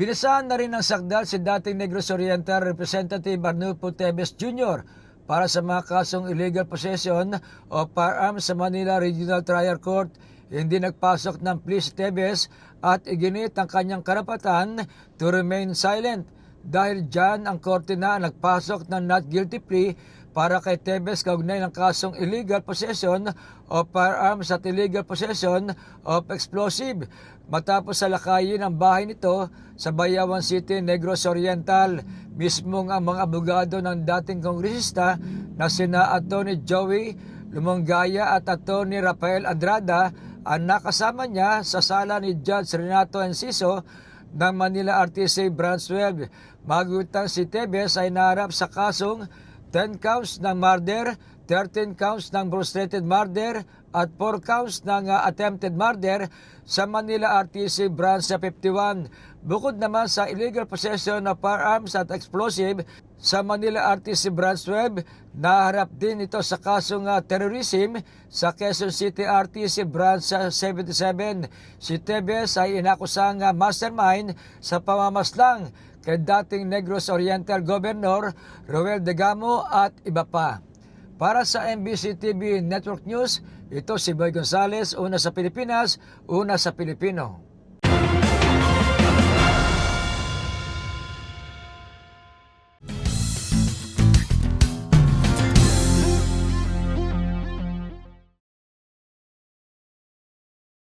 Binasahan na rin ng sakdal si dating Negros Oriental Representative Arnulfo Teves Jr. para sa mga kasong illegal possession o firearms sa Manila Regional Trial Court. Hindi nagpasok ng plea si Teves at iginit ang kanyang karapatan to remain silent. Dahil dyan, ang korte na nagpasok ng not guilty plea para kay Teves kaugnay ng kasong illegal possession of firearms at illegal possession of explosive matapos salakayin ang bahay nito sa Bayawan City, Negros Oriental. Mismong ang mga abogado ng dating kongresista na sina Atty. Joey Lumongaya at Atty. Rafael Andrada ang nakasama niya sa sala ni Judge Renato Enciso ng Manila RTC Branch 12. Magutang si Teves ay naharap sa kasong 10 counts ng murder, 13 counts ng frustrated murder at 4 counts ng attempted murder sa Manila RTC Branch 51. Bukod naman sa illegal possession of firearms at explosive sa Manila RTC Branch 12, naharap din ito sa kasong terrorism sa Quezon City RTC Branch 77. Si Teves ay inakusang mastermind sa pamamaslang kay dating Negros Oriental Governor Roel Degamo at iba pa. Para sa MBC TV Network News, ito si Boy Gonzales, una sa Pilipinas, una sa Pilipino.